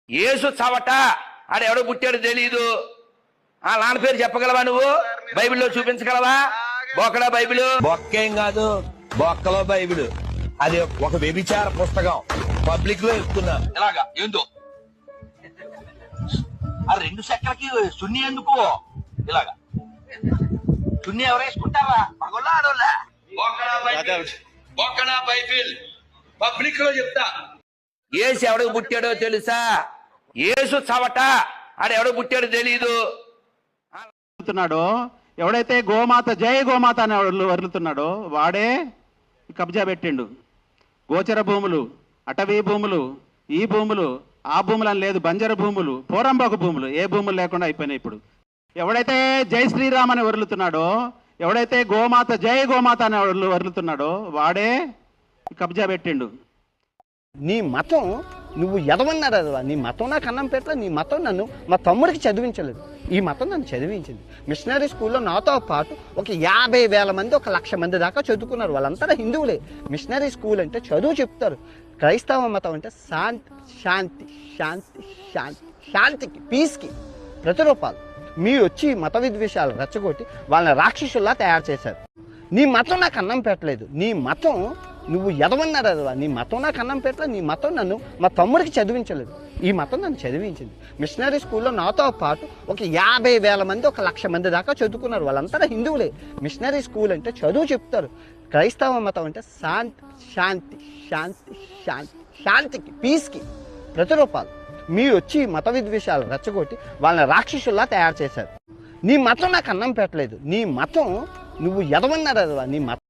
యేసు చవట ఆడ ఎవడో పుట్టాడు తెలీదు. ఆ నాన్న పేరు చెప్పగలవా నువ్వు? బైబిల్లో చూపించగలవా? బొక్కడా బైబిల్? బొక్కేం కాదు, బొక్కలో బైబిల్. అది ఒక వ్యభిచార పుస్తకం. పబ్లిక్ లో చెప్తున్నా. ఎలాగా ఏందో ఆ రెండు సెక్కలకి సున్ని ఎందుకు? ఇలాగా సున్ని ఎవరు వేసుకుంటారా? మగోళ్ళ ఆడోళ్ళ? బొక్కడా బైబిల్ పబ్లిక్ లో చెప్తా. యేసు ఎవడికి పుట్టాడో తెలుసా? యేసు చవట ఆడ ఎవడో పుట్టాడు తెలీదు. ఎవడైతే గోమాత జై గోమాత అని వరులుతున్నాడో వాడే కబ్జా పెట్టిండు. గోచర భూములు, అటవీ భూములు, ఈ భూములు, ఆ భూములు అని లేదు, బంజర భూములు, పోరంబోకు భూములు, ఏ భూములు లేకుండా అయిపోయినాయి ఇప్పుడు. ఎవడైతే జై శ్రీరామ్ అని వరులుతున్నాడో, ఎవడైతే గోమాత జై గోమాత అని వరులుతున్నాడో వాడే కబ్జా పెట్టిండు. నీ మతం నువ్వు ఎదవన్నారు అదవా, నీ మతం నాకు అన్నం పెట్టరా, నీ మతం నన్ను మా తమ్ముడికి చదివించలేదు, ఈ మతం నన్ను చదివించింది. మిషనరీ స్కూల్లో నాతో పాటు ఒక 50,000 మంది, 1,00,000 మంది దాకా చదువుకున్నారు. వాళ్ళంతా హిందువులే. మిషనరీ స్కూల్ అంటే చదువు చెప్తారు. క్రైస్తవ మతం అంటే శాంతి శాంతి శాంతి శాంతి శాంతికి, పీస్కి ప్రతిరూపాలు. మీరు వచ్చి మత విద్వేషాలు రెచ్చగొట్టి వాళ్ళని రాక్షసుల్లా తయారు చేశారు. నీ మతం నాకు అన్నం పెట్టలేదు, నీ మతం నువ్వు ఎదవన్నారు అదవా, నీ మతం నాకు అన్నం పెట్టరా, నీ మతం నన్ను మా తమ్ముడికి చదివించలేదు, ఈ మతం నన్ను చదివించింది. మిషనరీ స్కూల్లో నాతో పాటు ఒక 50,000 మంది, 1,00,000 మంది దాకా చదువుకున్నారు. వాళ్ళంతా హిందువులే. మిషనరీ స్కూల్ అంటే చదువు చెప్తారు. క్రైస్తవ మతం అంటే శాంతి శాంతి శాంతి శాంతి శాంతికి, పీస్కి ప్రతిరూపాలు. మీరు వచ్చి మత విద్వేషాలు రెచ్చగొట్టి వాళ్ళని రాక్షసుల్లా తయారు చేశారు. నీ మతం నాకు అన్నం పెట్టలేదు, నీ మతం నువ్వు ఎదవన్నారు అదవా, నీ మతం